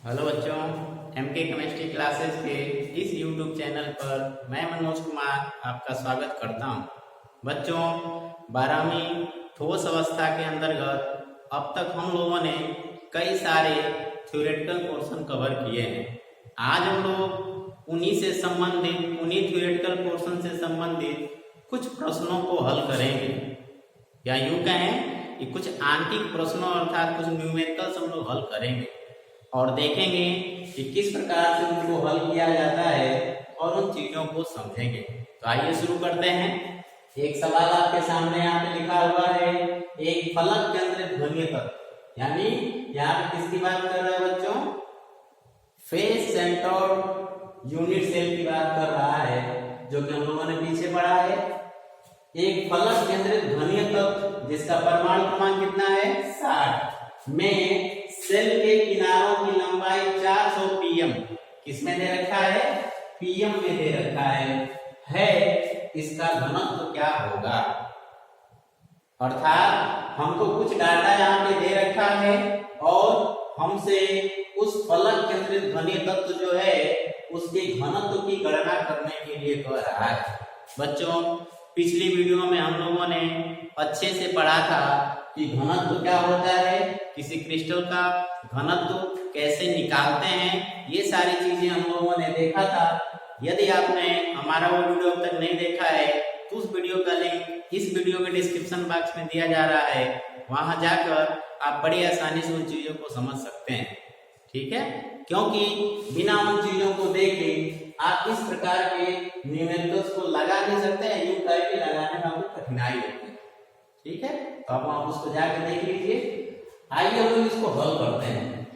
Hello बच्चों, MK chemistry classes के इस यूट्यूब चैनल पर मैं मनोज कुमार आपका स्वागत करता हूं। बच्चों, 12वीं ठोस अवस्था के अंतर्गत अब तक हम लोगों ने कई सारे थ्योरेटिकल पोर्शन कवर किए हैं। आज हम लोग उन्हीं थ्योरेटिकल पोर्शन से संबंधित कुछ प्रश्नों को हल करेंगे, या यूं कहें कि कुछ आंतरिक प्रश्नों अर्थात कुछ न्यूमेरिकल्स हम लोग हल करेंगे और देखेंगे कि किस प्रकार से उनको हल किया जाता है और उन चीजों को समझेंगे। तो आइए शुरू करते हैं। एक सवाल आपके सामने यहाँ पे लिखा हुआ है, एक फलक केंद्रित ध्वनि तत्व, यानी यहाँ पे किसकी बात कर रहा है बच्चों? फेस सेंटर्ड यूनिट सेल की बात कर रहा है, जो कि हम लोगों ने पीछे पढ़ा है। एक फलक केंद्रित ध्वनि तत्व जिसका परमाणु क्रमांक कितना है? 60 में सेल के किनारों की लंबाई 400 pm किसमें दे रखा है? pm में दे रखा है। इसका घनत्व क्या होगा? अर्थात हमको कुछ डाटा यहाँ पे दे रखा है और हमसे उस फलक केंद्रित ध्वनि तत्व जो है उसके घनत्व की गणना करने के लिए कह रहा है। बच्चों, पिछली वीडियो में हम लोगों ने अच्छे से पढ़ा था कि घनत्व क्या होता है, किसी क्रिस्टल का घनत्व कैसे निकालते हैं, ये सारी चीजें हम लोगों ने देखा था। यदि आपने हमारा वो वीडियो अब तक नहीं देखा है तो उस वीडियो का लिंक इस वीडियो के डिस्क्रिप्शन बॉक्स में दिया जा रहा है, वहां जाकर आप बड़ी आसानी से उन चीजों को समझ सकते हैं। ठीक है, क्योंकि बिना उन चीजों को देखे आप इस प्रकार के न्यूमेरिकल्स को लगा नहीं सकते हैं, यूं करके लगाने में आपको कठिनाई होती है। ठीक है, तो अब आप उसको जाकर देख लीजिए। आइए हम लोग इसको हल करते हैं।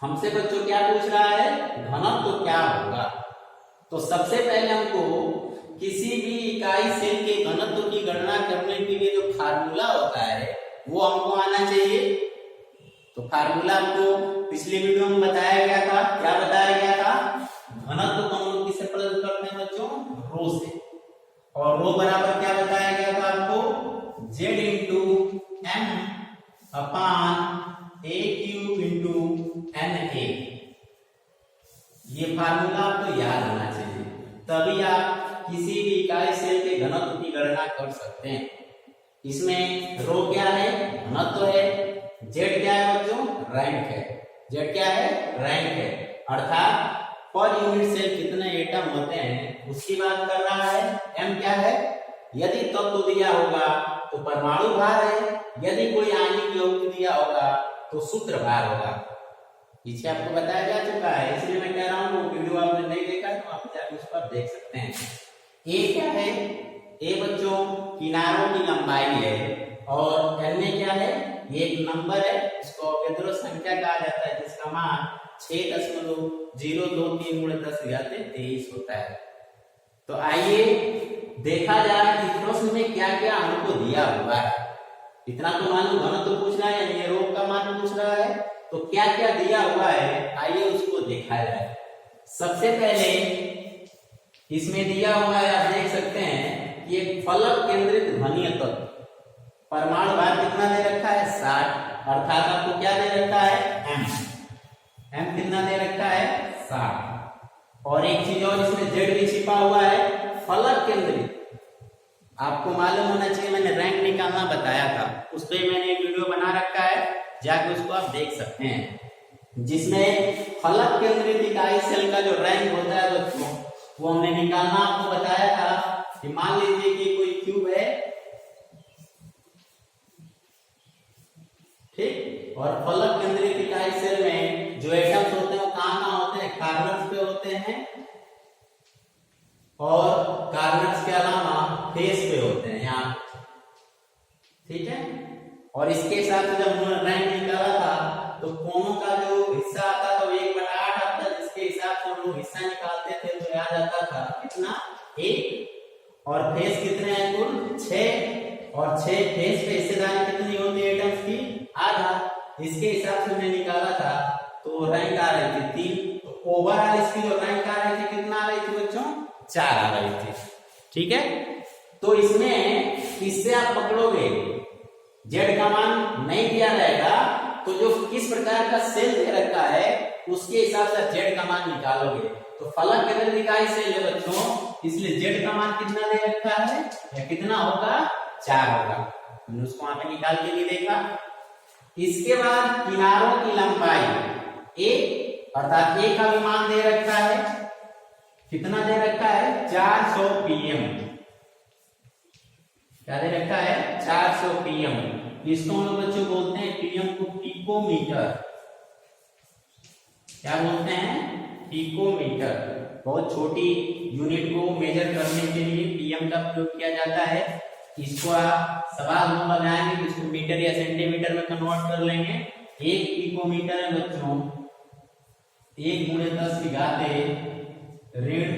हमसे बच्चों क्या पूछ रहा है? घनत्व क्या होगा। तो सबसे पहले हमको किसी भी इकाई सेल के घनत्व की गणना करने के लिए जो फार्मूला होता है वो हमको आना चाहिए। तो फार्मूला हमको पिछली वीडियो में बताया गया था। क्या बताया गया था? घनत्व को हम लोग किससे प्रदर्शित करते हैं बच्चों? रो से। और रो बराबर क्या बताया गया था आपको? Z into M upon A cube into NA। ये फार्मूला आपको याद होना चाहिए, तभी आप किसी भी इकाई सेल के घनत्व की गणना कर सकते हैं। इसमें रो क्या है? घनत्व है। Z क्या है बच्चों? रैंक है। Z क्या है? रैंक है। अर्थात पर यूनिट सेल कितने एटम होते हैं उसकी बात कर रहा है। M क्या है? यदि तत्व दिया होगा तो परमाणु भार है, यदि कोई आणविक यौगिक दिया होगा तो सूत्र भार होगा। पीछे आपको बताया जा चुका है, इसलिए मैं कह रहा हूं वो वीडियो आपने नहीं देखा तो आप जाकर उस पर देख सकते हैं। ए क्या है? ए बच्चों किनारों की लंबाई है और Na क्या है? ये एक नंबर है, इसको अवैध संख्या कहा जाता है, जिसका मान 6.023 × 10⁻23 होता है। तो आइए देखा जाए कि प्रश्न में क्या क्या हमको दिया हुआ है। इतना तो मालूम घनत्व पूछ रहा है, ये रो का मान पूछ रहा है, तो क्या क्या दिया हुआ है आइए उसको देखा जाए। सबसे पहले इसमें दिया हुआ है, आप देख सकते हैं कि एक फलक केंद्रित ध्वनि तत्व, परमाणु भार कितना दे रखा है? 60। अर्थात आपको क्या दे रखा है? M कितना दे रखा है? 60। और एक चीज और इसमें Z भी छिपा हुआ है, फलक केंद्रित। आपको मालूम होना चाहिए, मैंने रैंक निकालना बताया था, उस पर मैंने एक वीडियो बना रखा है, जाके उसको आप देख सकते हैं, जिसमें फलक केंद्रित इकाई सेल का जो रैंक होता है बच्चों वो हमने निकालना आपको बताया था। कि मान लीजिए कि कोई क्यूब है, ठीक, और फलक केंद्रित इकाई सेल में जो एटम्स होते हैं वो कहाँ होते हैं? कार्बन्स पे होते हैं, और कार्बन्स के अलावा फेस पे होते हैं यहाँ। ठीक है, और इसके हिसाब से जब उन्होंने रैंक निकाला था तो कोनों का जो हिस्सा आता था वो 1/8 आता था, जिसके हिसाब से हम लोग हिस्सा निकालते थे तो याद आता था कितना? 1। और फेस कितने हैं? कुल 6। और 6 फेस पे हिस्सेदारी कितनी होती है एटम्स की? आधा। इसके हिसाब से मैंने निकाला था तो रैंक आ रही थी 3। तो ओवरऑल इसकी जो रैंक आ रही थी कितना आ रही थी बच्चों? 4 आ रही थी। ठीक है, तो इसमें इससे आप पकड़ोगे Z का मान नहीं दिया रहेगा तो जो किस प्रकार का सेल दे रखा है उसके हिसाब से जेड का मान निकालोगे। तो फलक केंद्र इकाई सेल है बच्चों, इसलिए जेड का मान कितना दे रखा है या कितना होगा 4 होगा। हमने उसको वहां पे निकाल के भी देखा। इसके बाद किनारों की लंबाई ए अर्थात ए का भी मान दे रखा है, कितना दे रखा है 400 pm। क्या दे रखा है 400 pm। इसको हम लोग बच्चों बोलते हैं पीएम को पिकोमीटर। क्या बोलते हैं पिकोमीटर। बहुत छोटी यूनिट को मेजर करने के लिए पीएम का प्रयोग किया जाता है। इसको आप सवाल में लगाएंगे तो इसको मीटर या सेंटीमीटर में कन्वर्ट कर लेंगे। एक पिकोमीटर है बच्चों 1 × 10 की घाते ऋण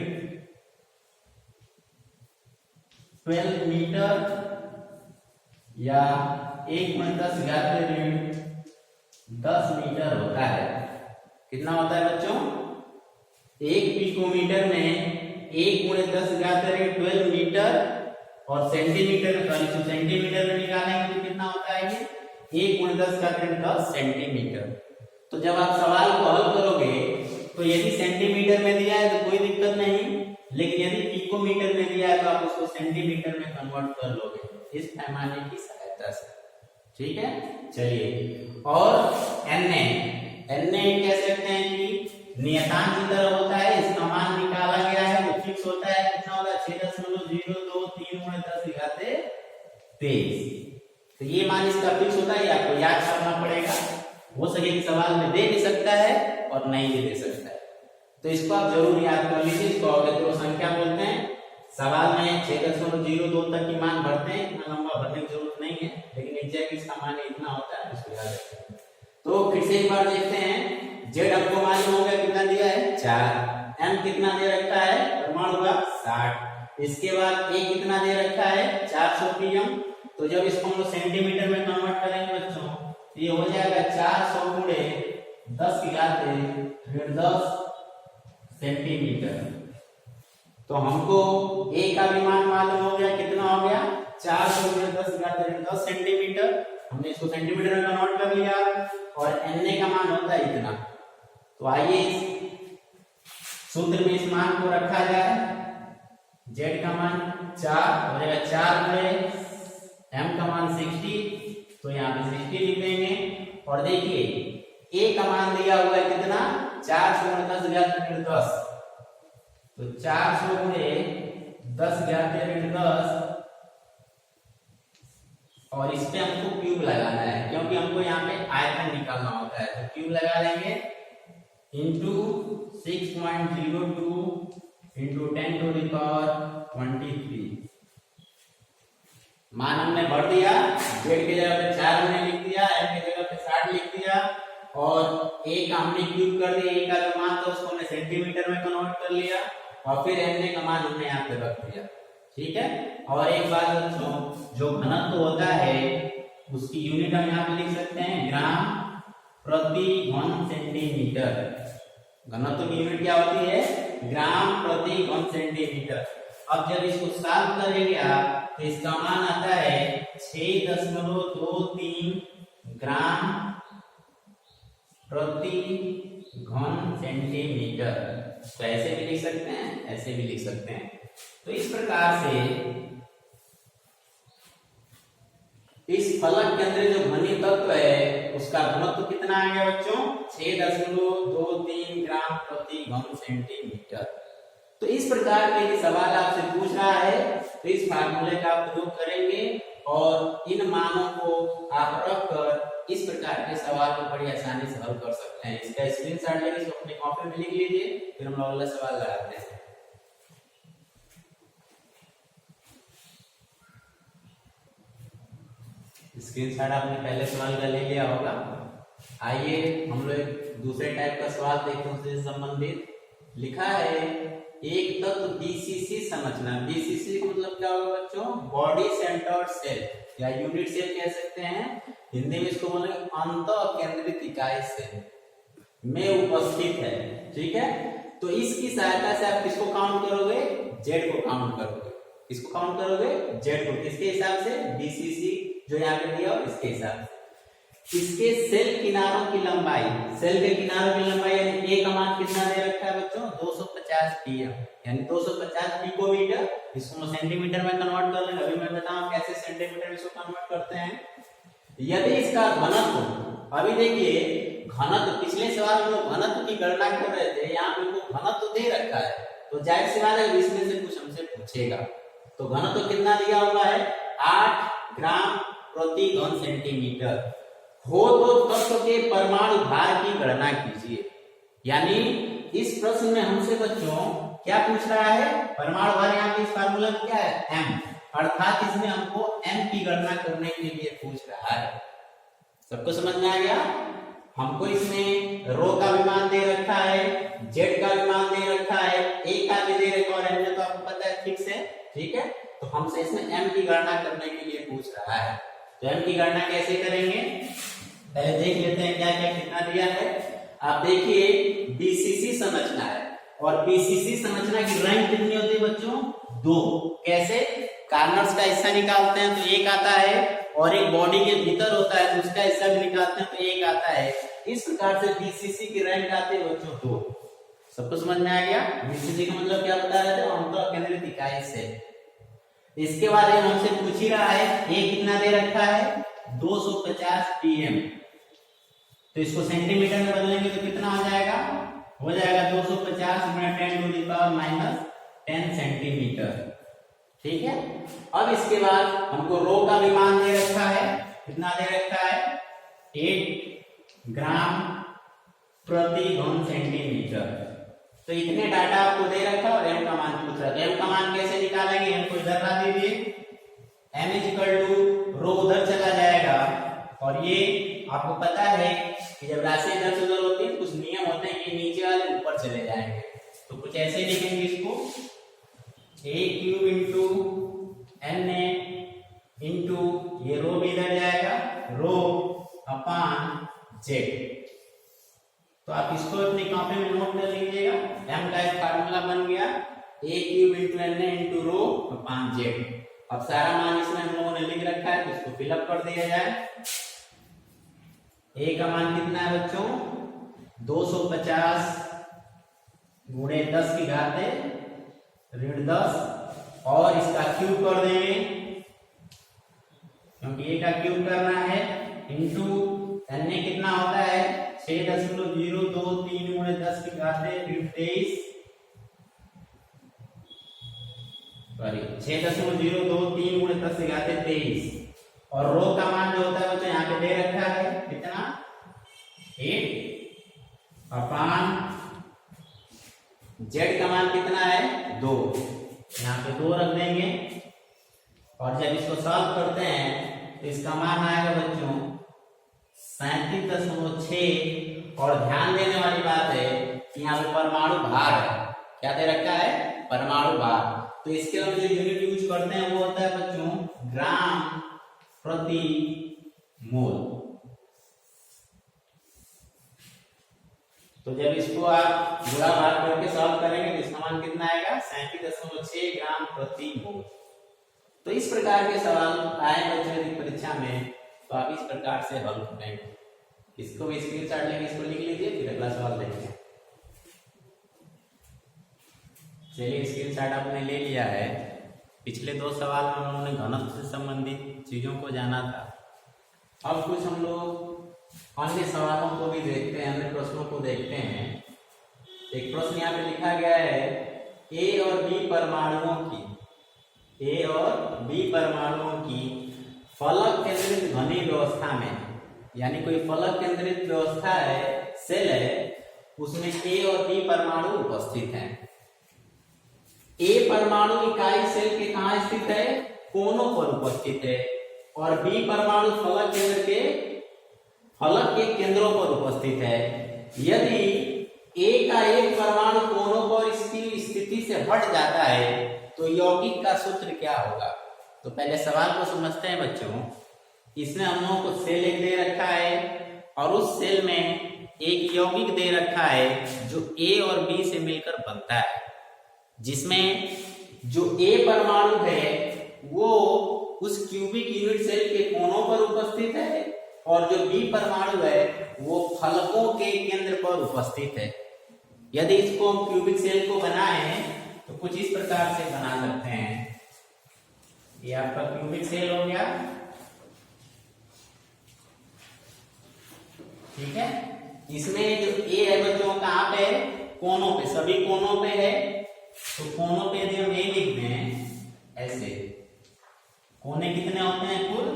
12 मीटर या 1 × 10 की घाते ऋण 10 मीटर होता है। कितना होता है बच्चों, एक पिकोमीटर में 1 × 10 की घाते ऋण 12 मीटर और सेंटीमीटर में सेंटीमीटर में निकालेंगे तो कितना होता है ये 1 × 10 का ऋण 10 सेंटीमीटर। तो जब आप सवाल को हल करोगे तो यदि सेंटीमीटर में दिया है तो कोई दिक्कत नहीं, लेकिन यदि पिकोमीटर में दिया है तो आप उसको सेंटीमीटर में कन्वर्ट कर लोगे इस पैमाने की सहायता से। ठीक है, चलिए। और एनए कह सकते हैं कि नियतांक की तरह होता है, इसका मान निकाला गया है वो फिक्स होता है। कितना होता है 6.023 × 10 की घाते 23। तो ये मान इसका फिक्स होता है, आपको याद करना पड़ेगा। हो सके कि सवाल में दे भी सकता है और नहीं भी दे सकता है, तो इसको आप जरूर याद कर लीजिए। इसको अवगत संख्या बोलते हैं। सवाल में 6.02 तक की मान भरते हैं, इतना लंबा भरने की जरूरत नहीं है, लेकिन एग्जैक्ट इसका मान इतना होता है, इसको याद रखें। तो फिर से एक बार देखते हैं। जेड हमको मालूम हो गया कितना दिया है 4, एम कितना दे रखा है परमाणु का 60, इसके बाद ए कितना दे रखा है 400 pm। तो जब इसको हम लोग सेंटीमीटर में कन्वर्ट करेंगे बच्चों ये हो जाएगा 400 × 10 की घाते ऋण 10 सेंटीमीटर। तो हमको ए का भी मान मालूम हो गया, कितना हो गया 400 × 10 की घाते ऋण 10 सेंटीमीटर। हमने इसको सेंटीमीटर में कन्वर्ट कर लिया और एन का मान होता है इतना। तो आइए इस सूत्र में इस मान को रखा जाए। जेड का मान 4 हो जाएगा 4 × एम का मान 60, तो यहाँ पे 60 लिख देंगे। और देखिए ए का मान दिया हुआ है कितना 400 × 10 की घाते ऋण 10। तो 400 × 10 की घाते ऋण 10 और इस पे हमको क्यूब लगाना है, क्योंकि हमको यहाँ पे आयतन निकालना होता है। तो क्यूब लगा लेंगे इंटू 6.02 इंटू 10⁻23। मान हमने भर दिया, जेड की जगह पे 4 हमने लिख दिया, एम की जगह पे 60 लिख दिया और ए का हमने क्यूब कर दिया। ए का जो मान था उसको हमने सेंटीमीटर में कन्वर्ट कर लिया और फिर एन का मान हमने यहाँ पे रख दिया। ठीक है। और एक बात बच्चों, जो घनत्व होता है उसकी यूनिट हम यहाँ पे लिख सकते हैं ग्राम प्रति घन सेंटीमीटर। घनत्व की यूनिट क्या होती है ग्राम प्रति घन सेंटीमीटर। अब जब इसको सॉल्व करेंगे आप तो इसका मान आता है 6.23 ग्राम प्रति घन सेंटीमीटर। तो ऐसे भी लिख सकते हैं, ऐसे भी लिख सकते हैं। तो इस प्रकार से इस फलक के अंदर जो घनीय तत्व है उसका घनत्व कितना आ गया बच्चों 6.23 ग्राम प्रति घन सेंटीमीटर। तो इस प्रकार के सवाल आपसे पूछ रहा है तो इस फार्मूले का आप प्रयोग करेंगे और इन मानों को आप रखकर इस प्रकार के सवाल को बड़ी आसानी से हल कर सकते हैं। इसका स्क्रीनशॉट लेके इसको अपने कॉपी में लिख लीजिए, फिर हम लोग अगला सवाल लगाते हैं। स्क्रीनशॉट आपने पहले सवाल का ले लिया होगा। आइए हम लोग एक दूसरे टाइप का सवाल देखते हैं, उससे संबंधित लिखा है एक तत्व बीसीसी संरचना। बीसीसी मतलब क्या होगा बच्चों बॉडी सेंटर्ड सेल या यूनिट सेल कह सकते हैं, हिंदी में इसको बोलेंगे अंतः केंद्रित इकाई सेल में उपस्थित है। ठीक है, तो इसकी सहायता से आप किसको काउंट करोगे जेड को काउंट करोगे। किसको काउंट करोगे जेड को, किसके हिसाब से बीसीसी जो यहाँ पे दिया हो इसके हिसाब से। इसके सेल किनारों की लंबाई, सेल के किनारों की लंबाई यानी ए का मान कितना दे रखा है बच्चों 250 pm यानी 250 पिकोमीटर। इसको सेंटीमीटर में कन्वर्ट कर लेंगे, अभी मैं बताऊं कैसे सेंटीमीटर में इसको कन्वर्ट करते हैं। यदि इसका घनत्व, अभी देखिए घनत्व, पिछले सवाल में घनत्व की गणना कर रहे थे, यहाँ पे तो घनत्व दे रखा है तो जाहिर सी बात है इसमें से कुछ हमसे पूछेगा। तो घनत्व कितना दिया हुआ है 8 ग्राम प्रति घन सेंटीमीटर हो तो तत्व के परमाणु भार की गणना कीजिए। यानी इस प्रश्न में हमसे बच्चों क्या पूछ रहा है, परमाणु भार, यहाँ पे इस फार्मूला में क्या है m, अर्थात इसमें हमको m की गणना करने के लिए पूछ रहा है। सबको समझ में आ गया। हमको इसमें रो का विमान दे रखा है, जेड का विमान दे रखा है, ए का भी दे रखा है और एम तो आपको पता है फिक्स है, ठीक है। तो हमसे इसमें m की गणना करने के लिए पूछ रहा है। तो m की गणना कैसे करेंगे, पहले देख लेते हैं क्या क्या कितना दिया है। आप देखिए बीसीसी संरचना है और बीसीसी संरचना की रैंक कितनी होती है बच्चों 2। कैसे, कार्नर्स का हिस्सा निकालते हैं तो एक आता है और एक बॉडी के भीतर होता है तो उसका हिस्सा भी निकालते हैं तो एक आता है। इस प्रकार से बीसीसी की रैंक आती है बच्चों 2। सबको समझ में आ गया। बीसीसी का मतलब क्या बता रहे थे, अंतर केंद्रित इकाई से। इसके बाद हमसे पूछ ही रहा है ए कितना दे रखा है 250 pm, तो इसको सेंटीमीटर में बदलेंगे तो कितना हो जाएगा, हो जाएगा 250 × 10⁻⁻10 सेंटीमीटर, ठीक है। अब इसके बाद हमको रो का विमान दे रखा है, कितना दे रखा है 8 ग्राम प्रति घन सेंटीमीटर। तो इतने डाटा आपको दे रखा और m का मान पूछ रहा है। m का मान कैसे निकालेंगे, m को इधर ला दीजिए, m = रो उधर चला जाएगा और ये आपको पता है कि जब राशि इधर से उधर होती है कुछ नियम होते हैं कि नीचे वाले ऊपर चले जाएंगे। तो कुछ ऐसे लिखेंगे इसको, a³ × na * ये रो भी इधर जाएगा, रो अपॉन जेड। तो आप इसको अपनी कॉपी में नोट कर लीजिएगा। m का एक फार्मूला बन गया a³ × na * rho upon Z. अब सारा मान इसमें हम लोगों ने लिख रखा है तो इसको फिलअप कर दिया जाए। a का मान कितना है बच्चों 250 × 10⁻10 और इसका क्यूब कर देंगे क्योंकि a का क्यूब करना है, इंटू na कितना होता है 6.023 × 10⁻23 × 10⁻23 और रो का मान जो होता है बच्चों यहाँ पे दे रखा है कितना 8 अपॉन जेड का मान कितना है 2, यहाँ पे 2 रख देंगे और जब इसको सॉल्व करते हैं तो इसका मान आएगा बच्चों 37.6। और ध्यान देने वाली बात है कि यहाँ पे परमाणु भार है, क्या दे रखा है परमाणु भार। तो इसके लिए जो यूनिट यूज करते हैं वो होता है बच्चों ग्राम प्रति मोल। तो जब इसको आप गुणा भाग करके सॉल्व करेंगे तो इसका मान कितना आएगा 37.6 ग्राम प्रति मोल। तो इस प्रकार के सवाल आए बच्चों की परीक्षा में तो आप इस प्रकार से हल करेंगे। इसको भी स्क्रीनशॉट लेके इसको लिख लीजिए, फिर अगला सवाल देखेंगे। चलिए स्क्रीनशॉट आपने ले लिया है। पिछले 2 सवाल में हम लोगों ने घनत्व से संबंधित चीजों को जाना था। अब कुछ हम लोग अन्य सवालों को भी देखते हैं, अन्य प्रश्नों को देखते हैं। एक प्रश्न यहाँ पे लिखा गया है ए और बी परमाणुओं की फलक केंद्रित घनी व्यवस्था में, यानी कोई फलक केंद्रित व्यवस्था है, सेल है, उसमें ए और बी परमाणु उपस्थित हैं। ए परमाणु इकाई सेल के कहां स्थित है, कोनों पर उपस्थित है और बी परमाणु फलक के केंद्रों पर उपस्थित है। यदि ए का एक परमाणु कोनों पर इसकी स्थिति से हट जाता है तो यौगिक का सूत्र क्या होगा। तो पहले सवाल को समझते हैं बच्चों। इसमें हम लोगों को सेल एक दे रखा है और उस सेल में एक यौगिक दे रखा है जो ए और बी से मिलकर बनता है, जिसमें जो ए परमाणु है वो उस क्यूबिक यूनिट सेल के कोनों पर उपस्थित है और जो बी परमाणु है वो फलकों के केंद्र पर उपस्थित है। यदि इसको हम क्यूबिक सेल को बनाए तो कुछ इस प्रकार से बना सकते हैं। ये आपका क्यूबिक सेल हो गया, ठीक है। इसमें जो ए है बच्चों कहाँ पे है? कोनों पे, सभी कोनों पे है। तो कोनों पे यदि हम ए लिख दें ऐसे, कोने कितने होते हैं कुल?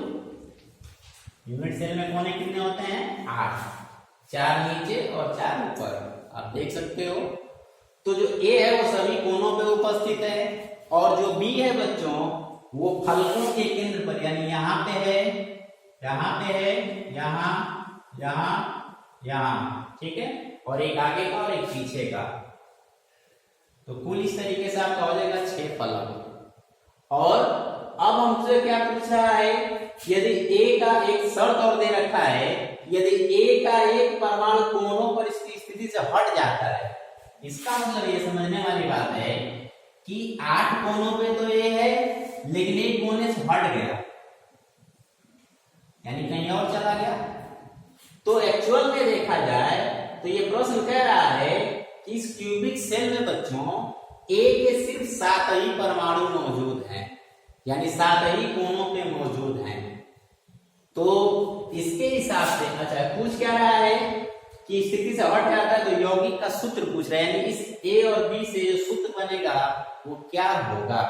यूनिट सेल में कोने कितने होते हैं? 8, 4 नीचे और 4 ऊपर, आप देख सकते हो। तो जो ए है वो सभी कोनों पे उपस्थित है और जो बी है बच्चों वो फलकों के केंद्र पर, यानी यहाँ पे है, यहाँ पे है, यहाँ, यहाँ, यहाँ, ठीक है। और एक आगे का और एक पीछे का। तो कुल इस तरीके से आपका हो जाएगा 6 फलक। और अब हमसे क्या पूछ रहा है? यदि ए का एक शर्त और दे रखा है, यदि ए का एक परमाणु कोनों पर इसकी स्थिति से हट जाता है, इसका मतलब ये समझने वाली बात है कि 8 कोनों पे तो ए है लेकिन एक कोने से हट गया, यानी कहीं और चला गया। तो एक्चुअल में देखा जाए तो ये प्रश्न कह रहा है कि इस क्यूबिक सेल में बच्चों ए के सिर्फ 7 ही परमाणु मौजूद हैं, यानी 7 ही कोनों पे मौजूद हैं। तो इसके हिसाब से अच्छा पूछ क्या रहा है कि स्थिति से हट जाता है तो यौगिक का सूत्र पूछ रहा है, यानी इस ए और बी से जो सूत्र बनेगा वो क्या होगा।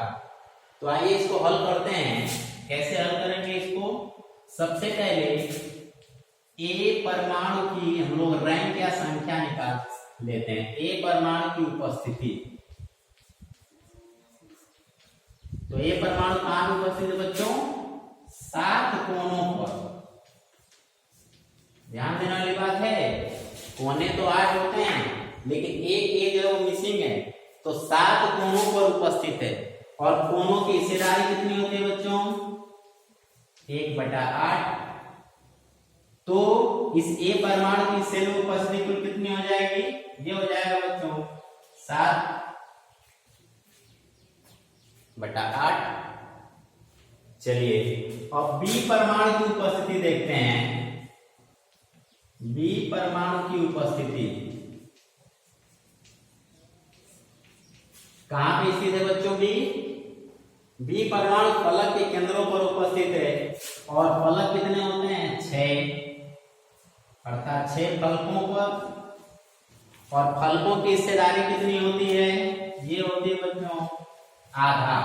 तो आइए इसको हल करते हैं। कैसे हल करेंगे इसको? सबसे पहले ए परमाणु की हम लोग रैंक या संख्या निकाल लेते हैं। ए परमाणु की उपस्थिति, तो ए परमाणु कहां उपस्थित है बच्चों? 7 कोनों पर। ध्यान देने वाली बात है, कोने तो 8 होते हैं लेकिन एक ए जो है वो मिसिंग है, तो 7 कोनों पर उपस्थित है। और कोनों की हिस्सेदारी कितनी होती है बच्चों? 1/8। तो इस ए परमाणु की सेल में उपस्थिति कुल कितनी हो जाएगी? ये हो जाएगा बच्चों 7/8। चलिए अब बी परमाणु की उपस्थिति देखते हैं। बी परमाणु की उपस्थिति कहां पे स्थित है बच्चों? बी परमाणु फलक के केंद्रों पर उपस्थित है और फलक कितने होते हैं? 6, अर्थात 6 फलकों पर। और फलकों की हिस्सेदारी कितनी होती है? ये होती है बच्चों आधा,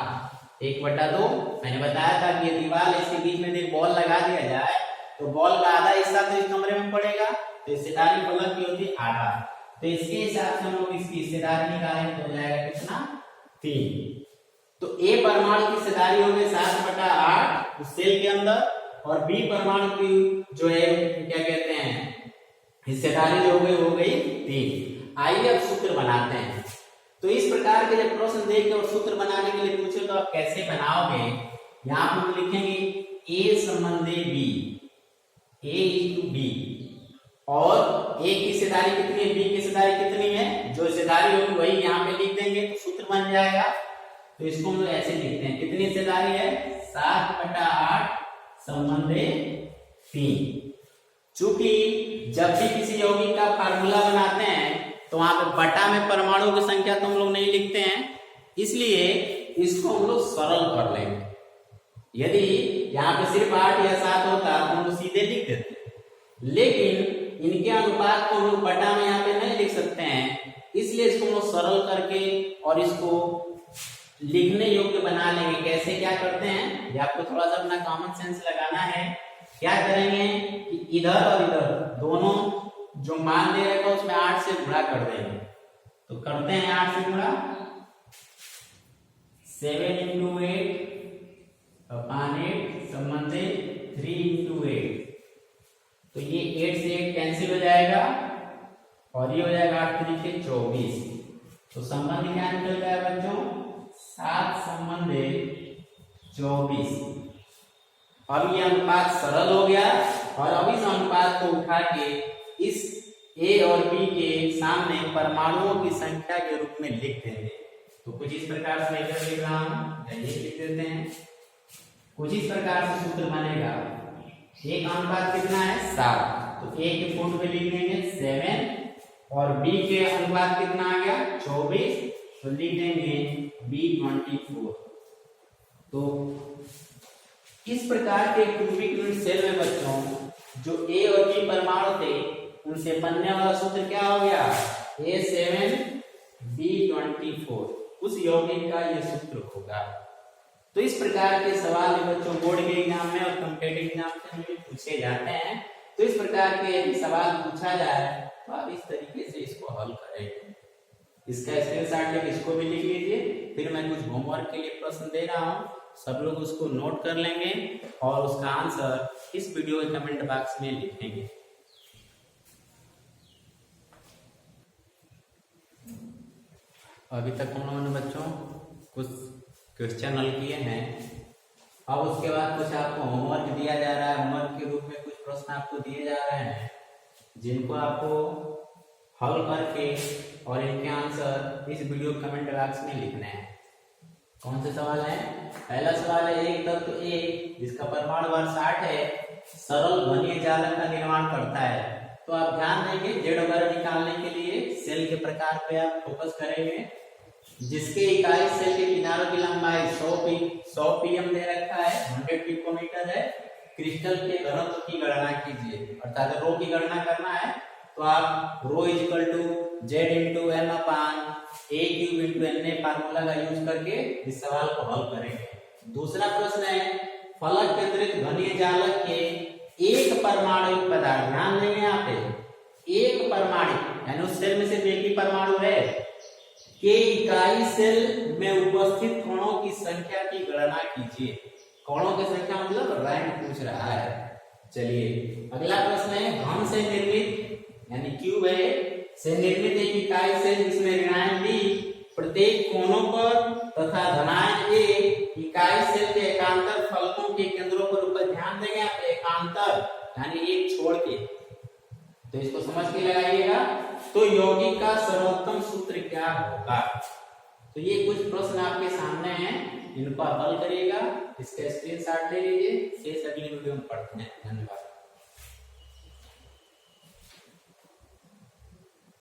1/2। मैंने बताया था कि ये दीवार इसके बीच में एक बॉल लगा दिया जाए तो बॉल का आधा हिस्सा तो इस कमरे में पड़ेगा, तो हिस्सेदारी फलक की होती है आधा। तो इसके हिसाब से हम लोग इसकी हिस्सेदारी निकालेंगे तो हो जाएगा कितना? 3। तो ए परमाणु की हिस्सेदारी हो गई 7/8 उस सेल के अंदर, और बी परमाणु की जो है क्या कहते हैं हिस्सेदारी जो हो गई 3। आइए अब सूत्र बनाते हैं। तो इस प्रकार के जब प्रश्न देके और सूत्र बनाने के लिए पूछे तो आप कैसे बनाओगे? यहाँ पर हम लिखेंगे ए संबंधी B, A is to B, और ए की हिस्सेदारी कितनी है, बी की हिस्सेदारी कितनी है, जो हिस्सेदारी होगी वही यहाँ पे लिख देंगे तो सूत्र बन जाएगा। तो इसको हम लोग ऐसे लिखते हैं, कितनी हिस्सेदारी है? 7/8 संबंधी 3। चूंकि जब भी किसी यौगिक का फार्मूला बनाते हैं तो वहां पे बटा में परमाणु की संख्या तो हम लोग नहीं लिखते हैं, इसलिए इसको हम लोग सरल कर लेंगे। यदि यहाँ पे सिर्फ 8 या 7 होता तो हम लोग सीधे लिख देते, लेकिन इनके अनुपात को हम लोग बटा में यहाँ पे नहीं लिख सकते हैं, इसलिए इसको हम लोग सरल करके और इसको लिखने योग्य बना लेंगे। कैसे क्या करते हैं, ये आपको थोड़ा सा अपना कॉमन सेंस लगाना है। क्या करेंगे कि इधर और इधर दोनों जो मान दे रखा उसमें 8 से गुणा कर देंगे। तो करते हैं 8 से गुणा, 7 × 8/8 संबंधित 3 × 8। तो ये 8 से 8 कैंसिल हो जाएगा और ये हो जाएगा 8 × 3 = 24। तो संबंध क्या निकल जाएगा बच्चों? 7 संबंधित 24। अब ये अनुपात सरल हो गया और अब इस अनुपात को उठा के इस ए और बी के सामने परमाणुओं की संख्या के रूप में लिख देंगे। तो कुछ इस प्रकार से लिख रहा हूं, लिख देते हैं। कुछ इस प्रकार से सूत्र बनेगा A का अनुपात कितना है 7, तो A के फुट में लिख देंगे 7 और B के अनुपात कितना आ गया 24, तो लिख देंगे B24। तो इस प्रकार के क्यूबिक यूनिट सेल में बच्चों जो A और B परमाणु थे उनसे बनने वाला सूत्र क्या हो गया A7B24, उस यौगिक का यह सूत्र होगा। तो इस प्रकार के सवाल बच्चों बोर्ड के एग्जाम में और कॉम्पिटिटिव एग्जाम में पूछे जाते हैं। तो इस प्रकार के यदि सवाल पूछा जाए तो आप इस तरीके से इसको हल करेंगे। इसका स्क्रीनशॉट लेकर इसको भी लिख लीजिए। फिर मैं कुछ होमवर्क के लिए प्रश्न दे रहा हूँ, सब लोग उसको नोट कर लेंगे और उसका आंसर इस वीडियो के कमेंट बॉक्स में लिखेंगे। अभी तक हम लोगों ने बच्चों कुछ क्वेश्चन हल किए हैं। अब उसके बाद कुछ आपको होमवर्क दिया जा रहा है। होमवर्क के रूप में कुछ प्रश्न आपको दिए जा रहे हैं जिनको आपको हल करके और इनके आंसर इस वीडियो कमेंट बॉक्स में लिखने हैं। कौन से सवाल है? पहला सवाल है एक तत्व A जिसका परमाणु भार 60 है सरल घनीय जालक का निर्माण करता है। तो आप ध्यान देंगे जेड वर्ग निकालने के लिए सेल के प्रकार पे आप फोकस करेंगे, जिसके इकाई सेल के किनारों की लंबाई 100 pm दे रखा है, 100 पिकोमीटर है। क्रिस्टल के घनत्व की गणना कीजिए, अर्थात रो की गणना करना है तो आप rho equal to Z into M upon A cube into N formula का यूज करके इस सवाल को हल करेंगे। दूसरा प्रश्न है फलक केंद्रित घनीय जालक के एक परमाणु पदार्थ, ध्यान देंगे यहाँ पे एक परमाणु यानी उस सेल में सिर्फ एक ही परमाणु है के इकाई सेल में उपस्थित कोणों की संख्या की गणना कीजिए। कोणों की संख्या मतलब रैंक पूछ रहा है। चलिए अगला प्रश्न है घन से निर्मित यानी क्यूब है से निर्मित एक इकाई सेल जिसमें ऋणायन D प्रत्येक कोनों पर तथा धनायन A इकाई सेल के एकांतर फलकों के केंद्रों पर ऊपर, ध्यान देंगे आप एकांतर यानी एक छोड़ के, तो इसको समझ के लगाइएगा। तो यौगिक का सर्वोत्तम सूत्र क्या होगा? तो ये कुछ प्रश्न आपके सामने हैं, इनको आप हल करिएगा। इसका स्क्रीनशॉट ले लीजिए। शेष अगली वीडियो में पढ़ते हैं। धन्यवाद।